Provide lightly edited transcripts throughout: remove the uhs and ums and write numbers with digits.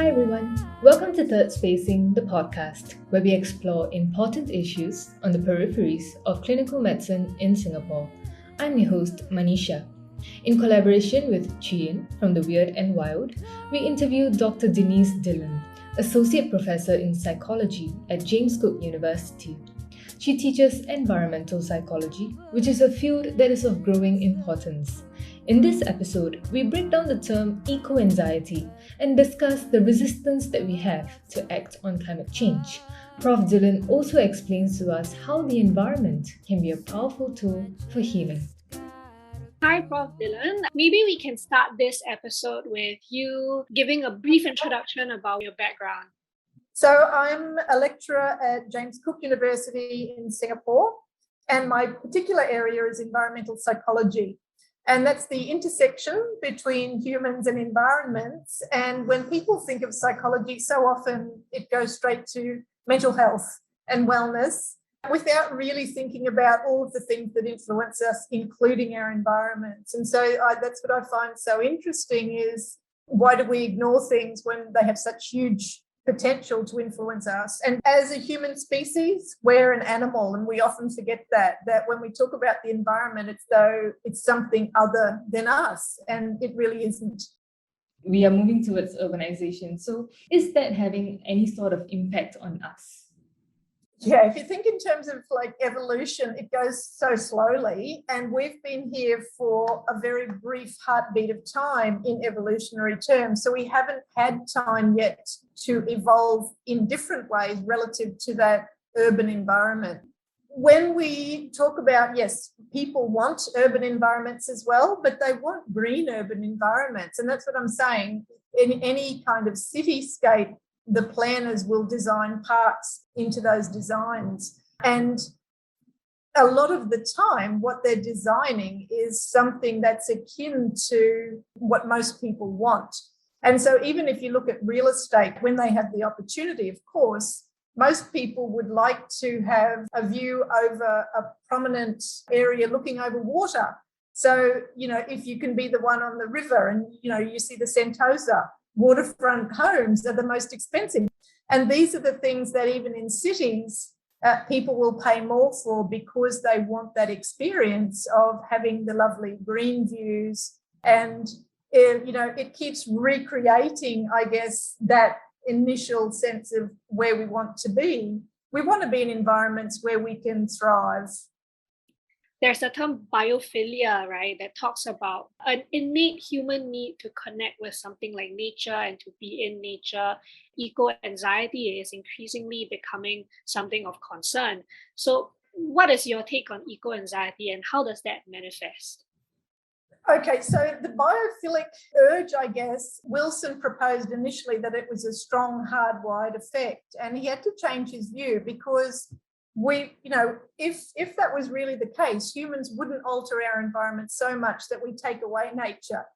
Hi everyone, welcome to Third Spacing, the podcast, where we explore important issues on the peripheries of clinical medicine in Singapore. I'm your host, Manisha. In collaboration with Chien from The Weird and Wild, we interview Dr. Denise Dillon, Associate Professor in Psychology at James Cook University. She teaches environmental psychology, which is a field that is of growing importance. In this episode, we break down the term eco-anxiety and discuss the resistance that we have to act on climate change. Prof Dillon also explains to us how the environment can be a powerful tool for healing. Hi, Prof Dillon. Maybe we can start this episode with you giving a brief introduction about your background. So I'm a lecturer at James Cook University in Singapore, and my particular area is environmental psychology. And that's the intersection between humans and environments. And when people think of psychology, so often it goes straight to mental health and wellness without really thinking about all of the things that influence us, including our environments. And so that's what I find so interesting is why do we ignore things when they have such huge potential to influence us? And as a human species, we're an animal, and we often forget that when we talk about the environment, it's though it's something other than us, and it really isn't. We are moving towards urbanization. So is that having any sort of impact on us? Yeah, if you think in terms of like evolution, it goes so slowly, and we've been here for a very brief heartbeat of time in evolutionary terms. So we haven't had time yet to evolve in different ways relative to that urban environment. When we talk about, yes, people want urban environments as well, but they want green urban environments. And that's what I'm saying. In any kind of cityscape, the planners will design parks into those designs. And a lot of the time, what they're designing is something that's akin to what most people want. And so even if you look at real estate, when they have the opportunity, of course, most people would like to have a view over a prominent area looking over water. So, if you can be the one on the river and, you see the Sentosa, waterfront homes are the most expensive. And these are the things that even in cities, people will pay more for because they want that experience of having the lovely green views. And, it keeps recreating, I guess, that initial sense of where we want to be. We want to be in environments where we can thrive. There's a term biophilia, right, that talks about an innate human need to connect with something like nature and to be in nature. Eco-anxiety is increasingly becoming something of concern. So what is your take on eco-anxiety and how does that manifest? Okay, so the biophilic urge, I guess, Wilson proposed initially that it was a strong hardwired effect, and he had to change his view because if that was really the case, humans wouldn't alter our environment so much that we take away nature.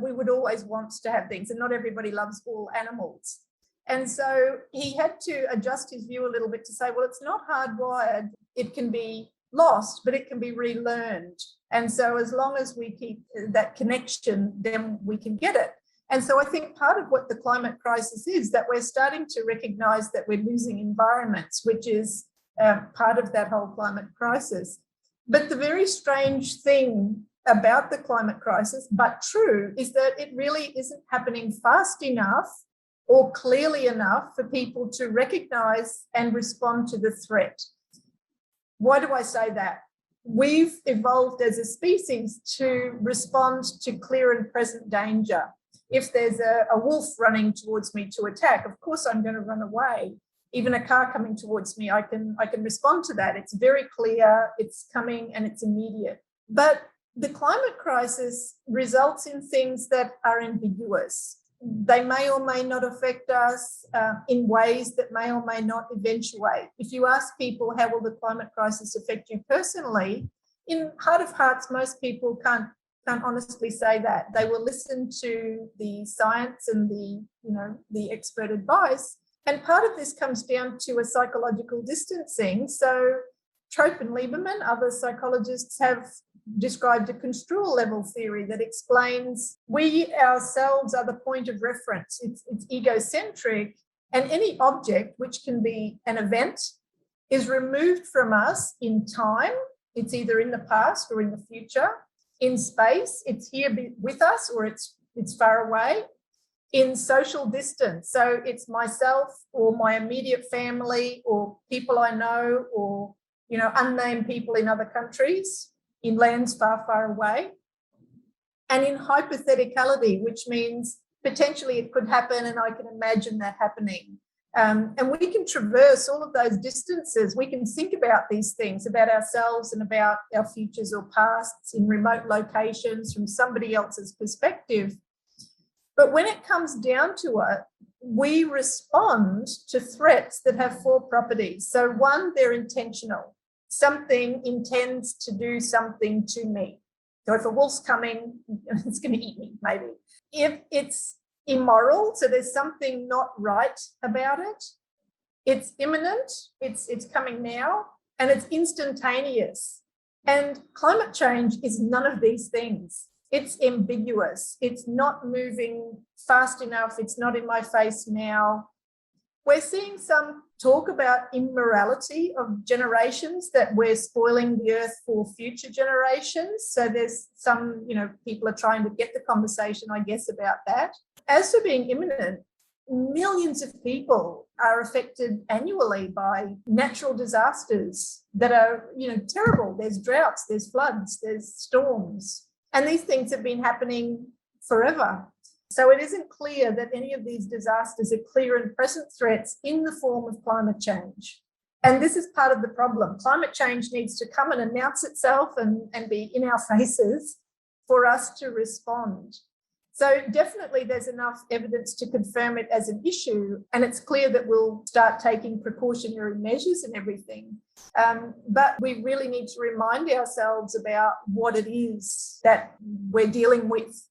We would always want to have things, and not everybody loves all animals. And so he had to adjust his view a little bit to say, well, it's not hardwired. It can be lost, but it can be relearned. And so as long as we keep that connection, then we can get it. And so I think part of what the climate crisis is that we're starting to recognize that we're losing environments, which is part of that whole climate crisis. But the very strange thing about the climate crisis, but true, is that it really isn't happening fast enough or clearly enough for people to recognize and respond to the threat. Why do I say that? We've evolved as a species to respond to clear and present danger. If there's a wolf running towards me to attack, of course I'm going to run away. Even a car coming towards me, I can respond to that. It's very clear, it's coming, and it's immediate. But the climate crisis results in things that are ambiguous. They may or may not affect us in ways that may or may not eventuate. If you ask people, how will the climate crisis affect you personally, in heart of hearts, most people can't honestly say that. They will listen to the science and the expert advice. And part of this comes down to a psychological distancing. So Trope and Lieberman, other psychologists, have described a construal level theory that explains we ourselves are the point of reference. It's egocentric, and any object, which can be an event, is removed from us in time. It's either in the past or in the future. In space, it's here with us or it's far away. In social distance, so it's myself or my immediate family or people I know or, unnamed people in other countries, in lands far, far away. And in hypotheticality, which means potentially it could happen and I can imagine that happening. And we can traverse all of those distances. We can think about these things, about ourselves and about our futures or pasts in remote locations from somebody else's perspective. But when it comes down to it, we respond to threats that have four properties. So one, they're intentional. Something intends to do something to me. So if a wolf's coming, it's going to eat me, maybe. If it's immoral, so there's something not right about it, it's imminent, it's coming now, and it's instantaneous. And climate change is none of these things. It's ambiguous. It's not moving fast enough. It's not in my face now. We're seeing some talk about immorality of generations, that we're spoiling the earth for future generations. So there's some, people are trying to get the conversation, I guess, about that. As for being imminent, millions of people are affected annually by natural disasters that are, terrible. There's droughts, there's floods, there's storms. And these things have been happening forever. So it isn't clear that any of these disasters are clear and present threats in the form of climate change. And this is part of the problem. Climate change needs to come and announce itself and be in our faces for us to respond. So definitely there's enough evidence to confirm it as an issue, and it's clear that we'll start taking precautionary measures and everything. But we really need to remind ourselves about what it is that we're dealing with.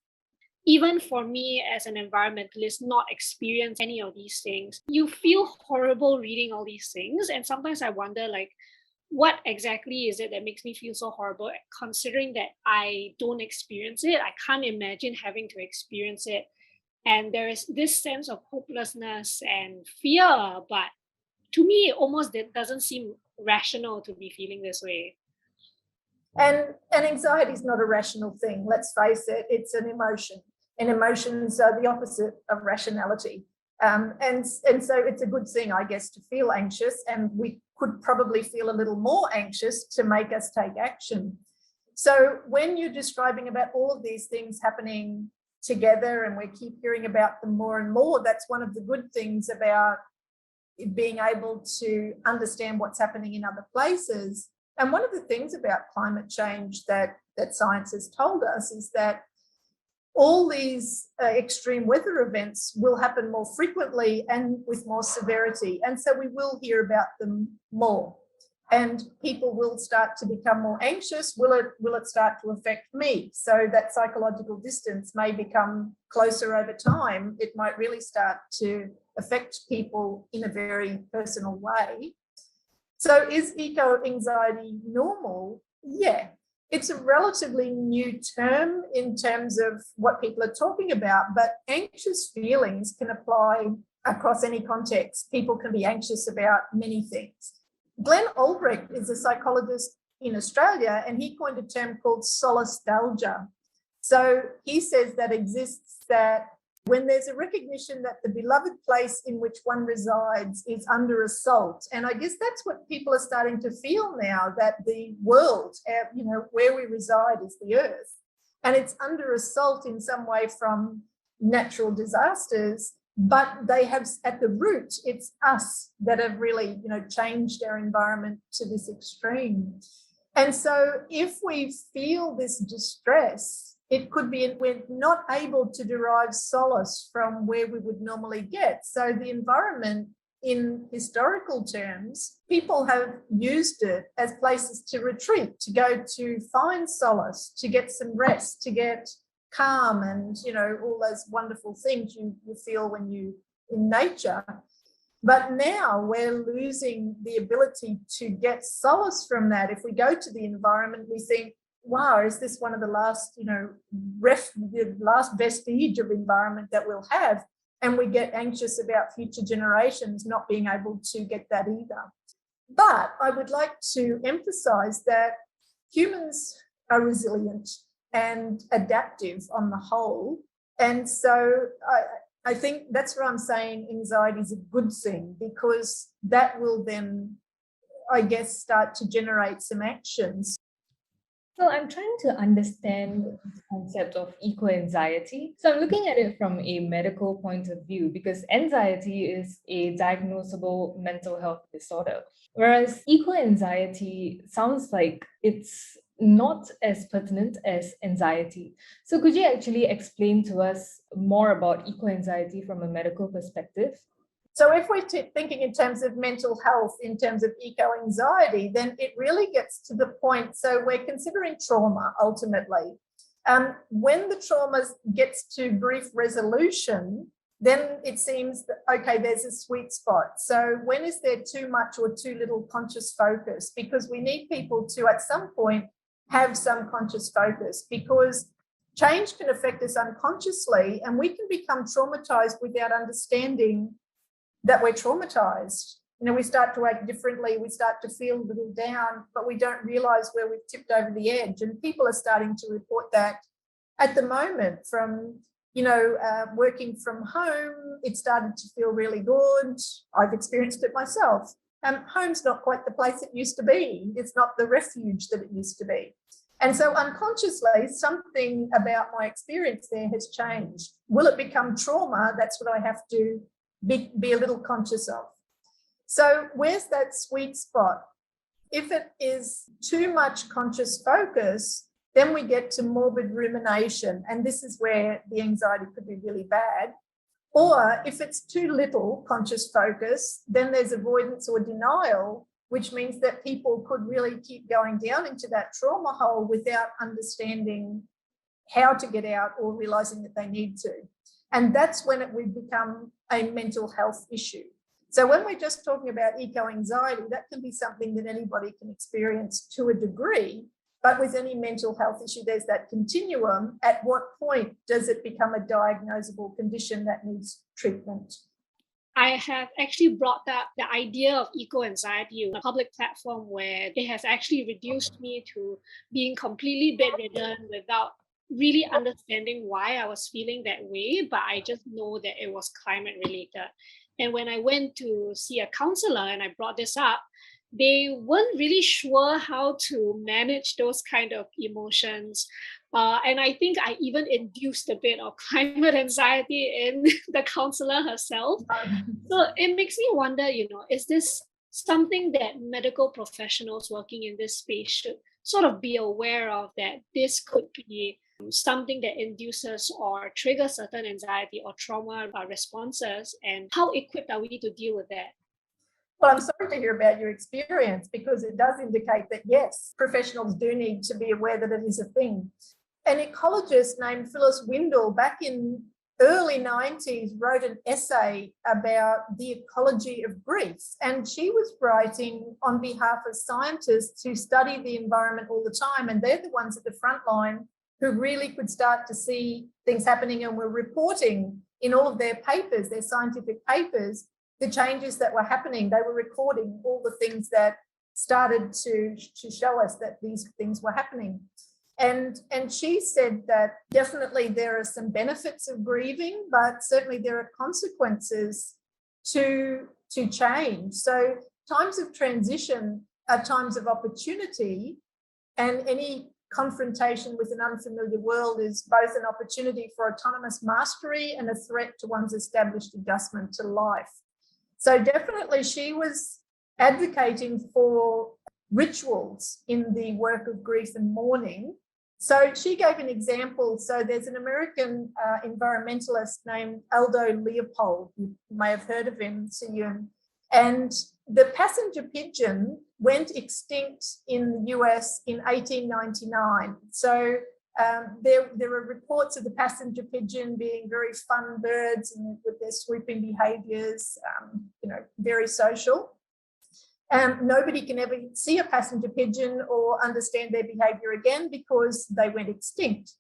Even for me as an environmentalist, not experience any of these things, you feel horrible reading all these things. And sometimes I wonder, what exactly is it that makes me feel so horrible, considering that I don't experience it? I can't imagine having to experience it. And there is this sense of hopelessness and fear, but to me, it almost doesn't seem rational to be feeling this way. And anxiety is not a rational thing, let's face it, it's an emotion. And emotions are the opposite of rationality. And so it's a good thing, I guess, to feel anxious, and we could probably feel a little more anxious to make us take action. So when you're describing about all of these things happening together, and we keep hearing about them more and more, that's one of the good things about being able to understand what's happening in other places. And one of the things about climate change that science has told us is that all these extreme weather events will happen more frequently and with more severity. And so we will hear about them more. And people will start to become more anxious. Will it start to affect me? So that psychological distance may become closer over time. It might really start to affect people in a very personal way. So is eco-anxiety normal? Yeah. It's a relatively new term in terms of what people are talking about, but anxious feelings can apply across any context. People can be anxious about many things. Glenn Albrecht is a psychologist in Australia, and he coined a term called solastalgia. So he says that exists that when there's a recognition that the beloved place in which one resides is under assault. And I guess that's what people are starting to feel now, that the world, where we reside is the earth. And it's under assault in some way from natural disasters, but they have at the root, it's us that have really, changed our environment to this extreme. And so if we feel this distress, it could be we're not able to derive solace from where we would normally get. So the environment, in historical terms, people have used it as places to retreat, to go to find solace, to get some rest, to get calm and, all those wonderful things you feel when you in nature. But now we're losing the ability to get solace from that. If we go to the environment, we think, wow, is this one of the last, the last vestige of environment that we'll have? And we get anxious about future generations not being able to get that either. But I would like to emphasize that humans are resilient and adaptive on the whole. And so I think that's where I'm saying anxiety is a good thing, because that will then, I guess, start to generate some actions. So I'm trying to understand the concept of eco-anxiety. So I'm looking at it from a medical point of view, because anxiety is a diagnosable mental health disorder, whereas eco-anxiety sounds like it's not as pertinent as anxiety. So could you actually explain to us more about eco-anxiety from a medical perspective? So if we're thinking in terms of mental health, in terms of eco-anxiety, then it really gets to the point. So we're considering trauma ultimately. When the trauma gets to brief resolution, then it seems that, okay, there's a sweet spot. So when is there too much or too little conscious focus? Because we need people to, at some point, have some conscious focus, because change can affect us unconsciously, and we can become traumatized without understanding that we're traumatized. We start to act differently, we start to feel a little down, but we don't realize where we've tipped over the edge. And people are starting to report that at the moment from, working from home. It started to feel really good. I've experienced it myself. Home's not quite the place it used to be. It's not the refuge that it used to be. And so unconsciously, something about my experience there has changed. Will it become trauma? That's what I have to be a little conscious of. So where's that sweet spot? If it is too much conscious focus, then we get to morbid rumination, and this is where the anxiety could be really bad. Or if it's too little conscious focus, then there's avoidance or denial, which means that people could really keep going down into that trauma hole without understanding how to get out or realizing that they need to. And that's when it would become a mental health issue. So when we're just talking about eco-anxiety, that can be something that anybody can experience to a degree. But with any mental health issue, there's that continuum. At what point does it become a diagnosable condition that needs treatment? I have actually brought up the idea of eco-anxiety on a public platform where it has actually reduced me to being completely bedridden without really understanding why I was feeling that way, but I just know that it was climate related. And when I went to see a counselor and I brought this up, they weren't really sure how to manage those kind of emotions. And I think I even induced a bit of climate anxiety in the counselor herself. So it makes me wonder, is this something that medical professionals working in this space should sort of be aware of, that this could be something that induces or triggers certain anxiety or trauma responses, and how equipped are we to deal with that? Well, I'm sorry to hear about your experience, because it does indicate that, yes, professionals do need to be aware that it is a thing. An ecologist named Phyllis Windle back in early 90s wrote an essay about the ecology of grief, and she was writing on behalf of scientists who study the environment all the time, and they're the ones at the front line who really could start to see things happening and were reporting in all of their papers, their scientific papers, the changes that were happening. They were recording all the things that started to show us that these things were happening. And she said that definitely there are some benefits of grieving, but certainly there are consequences to change. So times of transition are times of opportunity, and any confrontation with an unfamiliar world is both an opportunity for autonomous mastery and a threat to one's established adjustment to life. So definitely she was advocating for rituals in the work of grief and mourning. So she gave an example. So there's an American environmentalist named Aldo Leopold. You may have heard of him, Siyun. And the passenger pigeon went extinct in the US in 1899. So There are reports of the passenger pigeon being very fun birds and with their swooping behaviours, very social. Nobody can ever see a passenger pigeon or understand their behaviour again because they went extinct.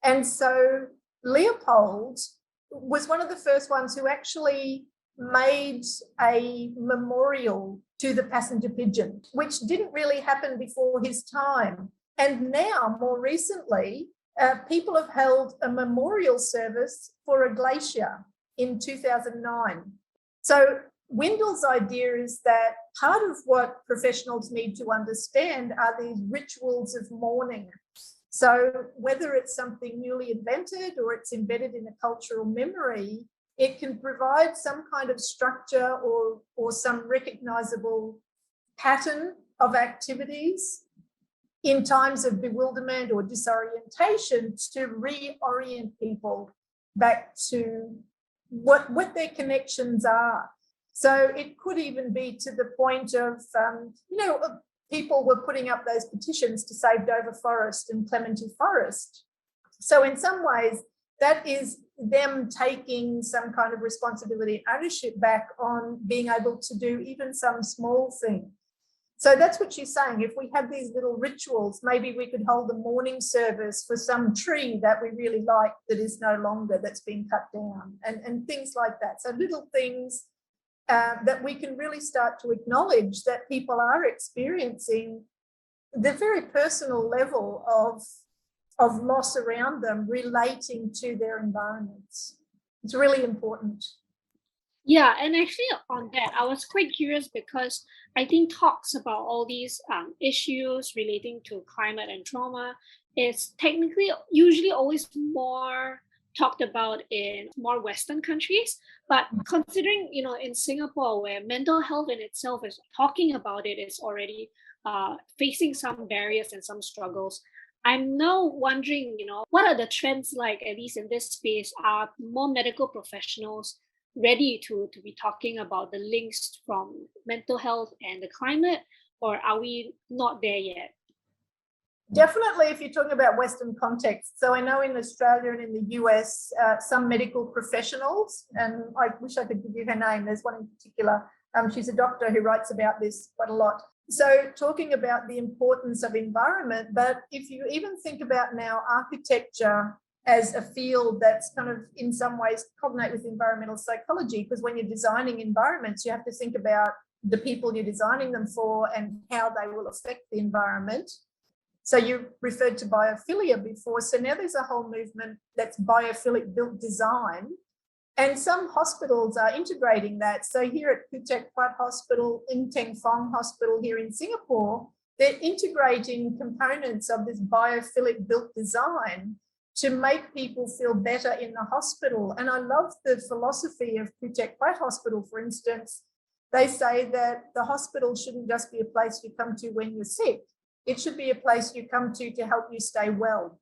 And so Leopold was one of the first ones who actually made a memorial to the passenger pigeon, which didn't really happen before his time. And now, more recently, people have held a memorial service for a glacier in 2009. So Wendell's idea is that part of what professionals need to understand are these rituals of mourning. So whether it's something newly invented or it's embedded in a cultural memory, it can provide some kind of structure or some recognizable pattern of activities in times of bewilderment or disorientation to reorient people back to what their connections are. So it could even be to the point of, people were putting up those petitions to save Dover Forest and Clementi Forest. So in some ways, that is them taking some kind of responsibility and ownership back on being able to do even some small thing. So that's what she's saying. If we have these little rituals, maybe we could hold a morning service for some tree that we really like that is no longer, that's been cut down, and things like that. So little things that we can really start to acknowledge that people are experiencing the very personal level of loss around them relating to their environments. It's really important. Yeah, and actually on that, I was quite curious because I think talks about all these issues relating to climate and trauma is technically usually always more talked about in more Western countries. But considering, in Singapore, where mental health in itself is talking about it is already facing some barriers and some struggles, I'm now wondering, what are the trends like, at least in this space? Are more medical professionals ready to be talking about the links from mental health and the climate, or are we not there yet? Definitely, if you're talking about Western context. So I know in Australia and in the US, some medical professionals, and I wish I could give you her name. There's one in particular. She's a doctor who writes about this quite a lot. So talking about the importance of environment, but if you even think about now architecture as a field that's kind of in some ways cognate with environmental psychology, because when you're designing environments, you have to think about the people you're designing them for and how they will affect the environment. So you referred to biophilia before. So now there's a whole movement that's biophilic built design. And some hospitals are integrating that. So here at Kutek Phuat Hospital, In Teng Phong Hospital here in Singapore, they're integrating components of this biophilic built design to make people feel better in the hospital. And I love the philosophy of Kutek Phuat Hospital, for instance. They say that the hospital shouldn't just be a place you come to when you're sick. It should be a place you come to help you stay well.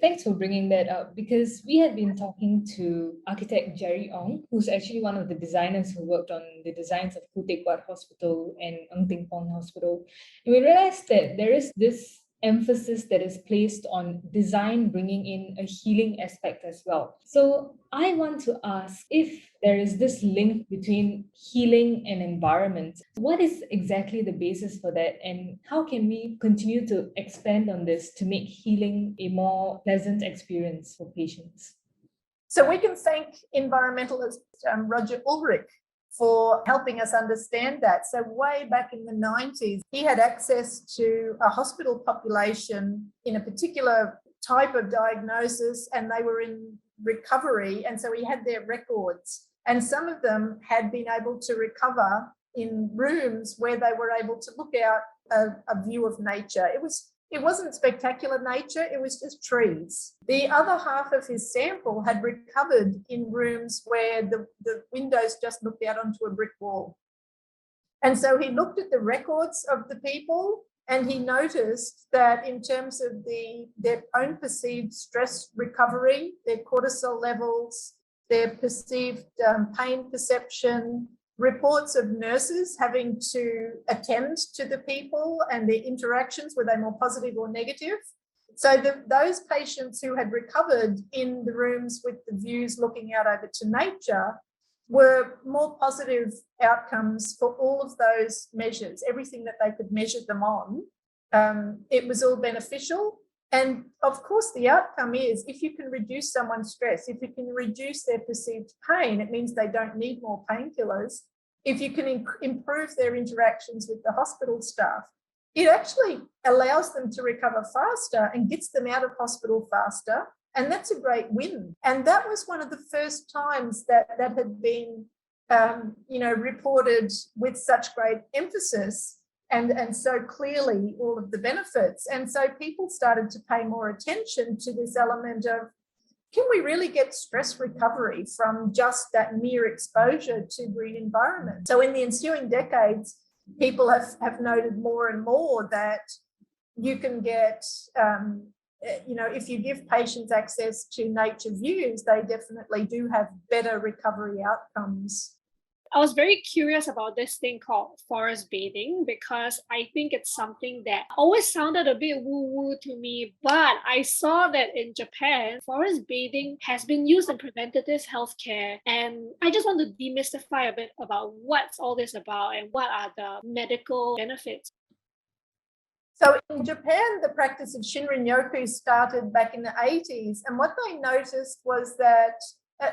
Thanks for bringing that up, because we had been talking to architect Jerry Ong, who's actually one of the designers who worked on the designs of Kutek Phuat Hospital and In Teng Phong Hospital. And we realized that there is this emphasis that is placed on design bringing in a healing aspect as well. So I want to ask, if there is this link between healing and environment, what is exactly the basis for that, and how can we continue to expand on this to make healing a more pleasant experience for patients? So we can thank environmentalist Roger Ulrich for helping us understand that. So way back in the 90s, he had access to a hospital population in a particular type of diagnosis, and they were in recovery. And so he had their records. And some of them had been able to recover in rooms where they were able to look out a view of nature. It wasn't spectacular nature, it was just trees. The other half of his sample had recovered in rooms where the windows just looked out onto a brick wall. And so he looked at the records of the people, and he noticed that in terms of their own perceived stress recovery, their cortisol levels, their perceived pain perception, reports of nurses having to attend to the people and their interactions, were they more positive or negative? So those patients who had recovered in the rooms with the views looking out over to nature were more positive outcomes for all of those measures, everything that they could measure them on. It was all beneficial. And of course, the outcome is if you can reduce someone's stress, if you can reduce their perceived pain, it means they don't need more painkillers. If you can improve their interactions with the hospital staff, it actually allows them to recover faster and gets them out of hospital faster. And that's a great win. And that was one of the first times that had been, reported with such great emphasis and so clearly all of the benefits. And so people started to pay more attention to this element of, can we really get stress recovery from just that mere exposure to green environment? So in the ensuing decades, people have noted more and more that you can get, if you give patients access to nature views, they definitely do have better recovery outcomes. I was very curious about this thing called forest bathing because I think it's something that always sounded a bit woo-woo to me, but I saw that in Japan, forest bathing has been used in preventative healthcare, and I just want to demystify a bit about what's all this about and what are the medical benefits. So in Japan, the practice of Shinrin-yoku started back in the 80s, and what they noticed was that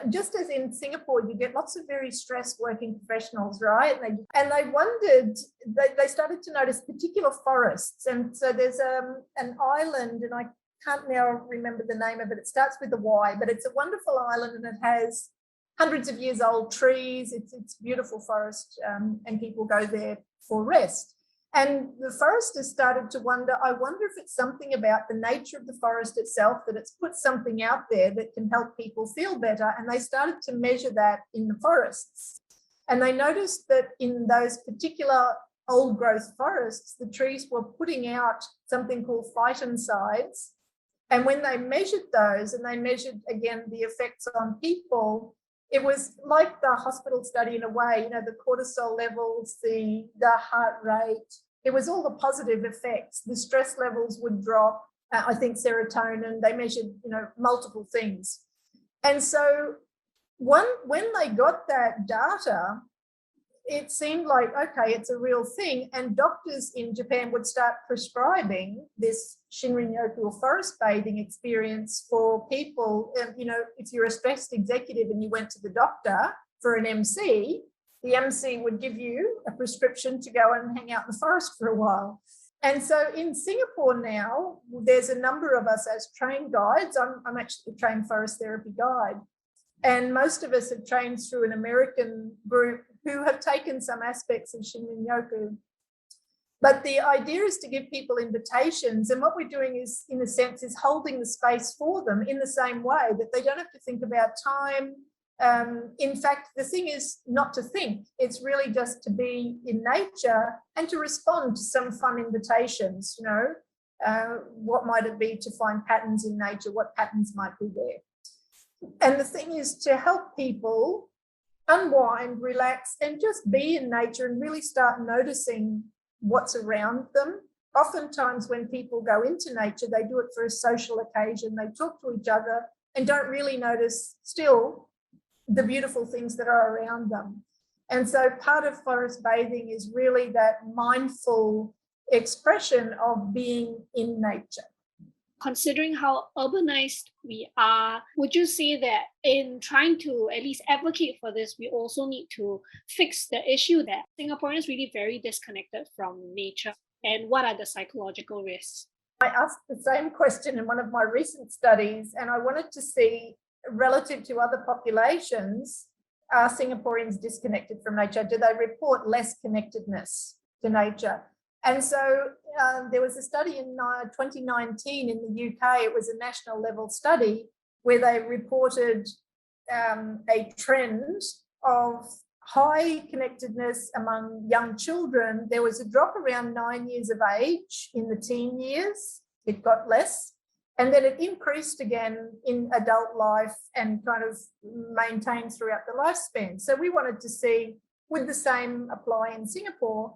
just as in Singapore, you get lots of very stressed working professionals, right? And they wondered, they started to notice particular forests. And so there's an island, and I can't now remember the name of it. It starts with a Y, but it's a wonderful island and it has hundreds of years old trees. It's beautiful forest, and people go there for rest. And the foresters started to wonder, I wonder if it's something about the nature of the forest itself, that it's put something out there that can help people feel better. And they started to measure that in the forests. And they noticed that in those particular old growth forests, the trees were putting out something called phytoncides. And when they measured those, and they measured again the effects on people, it was like the hospital study in a way, the cortisol levels, the heart rate, it was all the positive effects. The stress levels would drop, I think serotonin, they measured, multiple things. And so when they got that data, it seemed like, okay, it's a real thing. And doctors in Japan would start prescribing this Shinrin-yoku or forest bathing experience for people. If you're a stressed executive and you went to the doctor for an MC, the MC would give you a prescription to go and hang out in the forest for a while. And so in Singapore now, there's a number of us as trained guides. I'm actually a trained forest therapy guide. And most of us have trained through an American group who have taken some aspects of Shinrin-yoku. But the idea is to give people invitations. And what we're doing is, in a sense, is holding the space for them in the same way that they don't have to think about time. In fact, the thing is not to think. It's really just to be in nature and to respond to some fun invitations. What might it be to find patterns in nature? What patterns might be there? And the thing is to help people unwind, relax, and just be in nature and really start noticing what's around them. Oftentimes when people go into nature, they do it for a social occasion. They talk to each other and don't really notice still the beautiful things that are around them. And so part of forest bathing is really that mindful expression of being in nature. Considering how urbanized we are, would you say that in trying to at least advocate for this, we also need to fix the issue that Singaporeans really very disconnected from nature? And what are the psychological risks? I asked the same question in one of my recent studies, and I wanted to see, relative to other populations, are Singaporeans disconnected from nature? Do they report less connectedness to nature? And so there was a study in 2019 in the UK. It was a national level study where they reported a trend of high connectedness among young children. There was a drop around 9 years of age in the teen years. It got less. And then it increased again in adult life and kind of maintained throughout the lifespan. So we wanted to see, would the same apply in Singapore?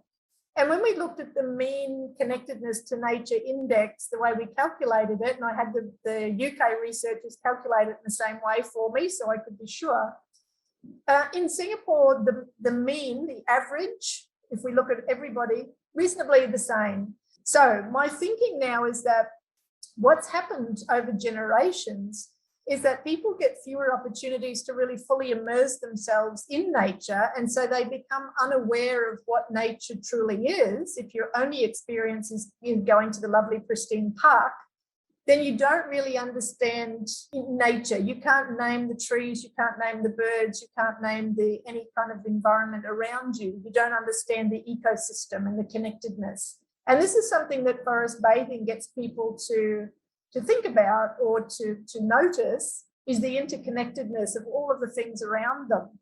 And when we looked at the mean connectedness to nature index, the way we calculated it, and I had the UK researchers calculate it in the same way for me so I could be sure. In Singapore, the mean, the average, if we look at everybody, reasonably the same. So my thinking now is that what's happened over generations is that people get fewer opportunities to really fully immerse themselves in nature. And so they become unaware of what nature truly is. If your only experience is going to the lovely pristine park, then you don't really understand nature. You can't name the trees, you can't name the birds, you can't name any kind of environment around you. You don't understand the ecosystem and the connectedness. And this is something that forest bathing gets people to think about or to notice, is the interconnectedness of all of the things around them.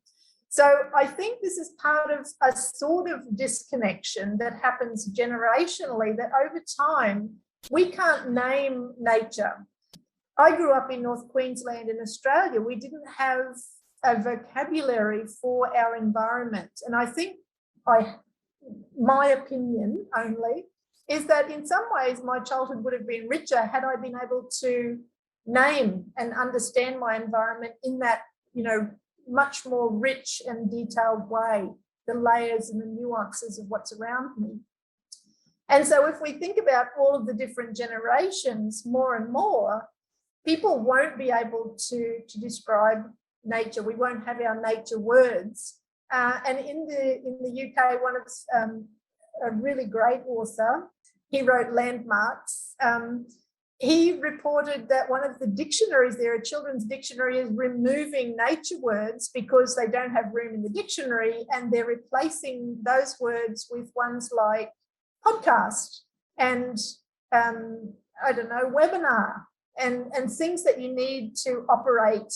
So I think this is part of a sort of disconnection that happens generationally, that over time, we can't name nature. I grew up in North Queensland in Australia. We didn't have a vocabulary for our environment. And I think my opinion only is that in some ways my childhood would have been richer had I been able to name and understand my environment in that, much more rich and detailed way, the layers and the nuances of what's around me. And so if we think about all of the different generations more and more, people won't be able to describe nature. We won't have our nature words. And in the UK, one of a really great author, he wrote Landmarks. He reported that one of the dictionaries there, a children's dictionary, is removing nature words because they don't have room in the dictionary, and they're replacing those words with ones like podcast and webinar and things that you need to operate,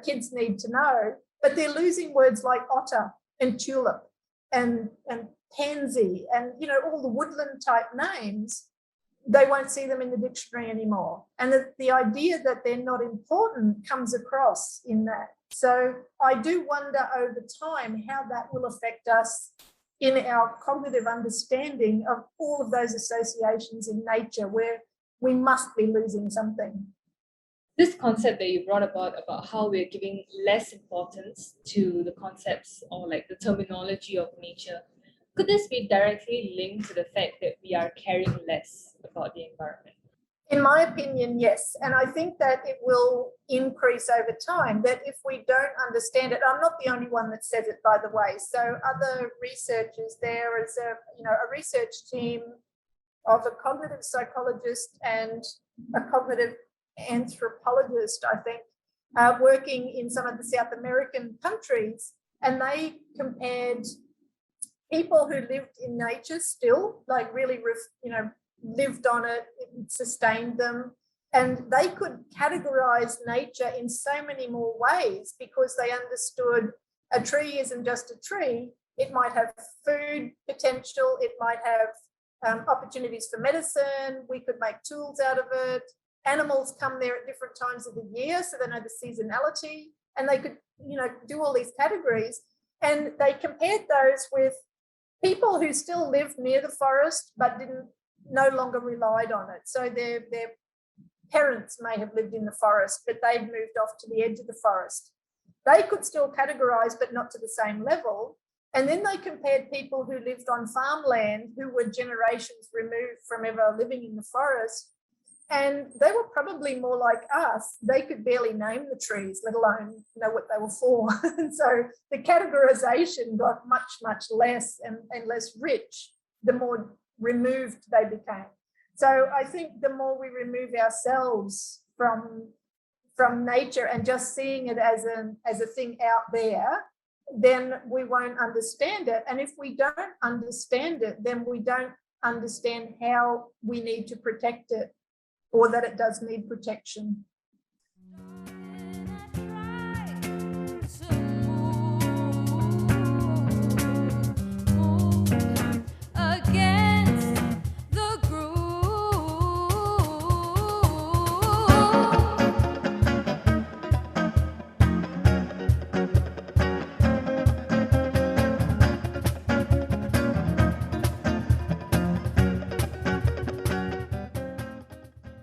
kids need to know, but they're losing words like otter and tulip and pansy and all the woodland type names. They won't see them in the dictionary anymore. And the idea that they're not important comes across in that. So I do wonder over time how that will affect us in our cognitive understanding of all of those associations in nature where we must be losing something. This concept that you brought about how we're giving less importance to the concepts or like the terminology of nature, could this be directly linked to the fact that we are caring less about the environment? In my opinion, yes. And I think that it will increase over time, that if we don't understand it, I'm not the only one that says it, by the way. So other researchers, there is a research team of a cognitive psychologist and a cognitive anthropologist, I think, working in some of the South American countries. And they compared people who lived in nature still, like really, lived on it, it sustained them. And they could categorize nature in so many more ways because they understood a tree isn't just a tree. It might have food potential. It might have opportunities for medicine. We could make tools out of it. Animals come there at different times of the year, so they know the seasonality. And they could, do all these categories. And they compared those with people who still lived near the forest but no longer relied on it. So their parents may have lived in the forest, but they'd moved off to the edge of the forest. They could still categorize, but not to the same level. And then they compared people who lived on farmland, who were generations removed from ever living in the forest, and they were probably more like us. They could barely name the trees, let alone know what they were for. And so the categorization got much, much less and less rich the more removed they became. So I think the more we remove ourselves from nature and just seeing it as a thing out there, then we won't understand it. And if we don't understand it, then we don't understand how we need to protect it, or that it does need protection.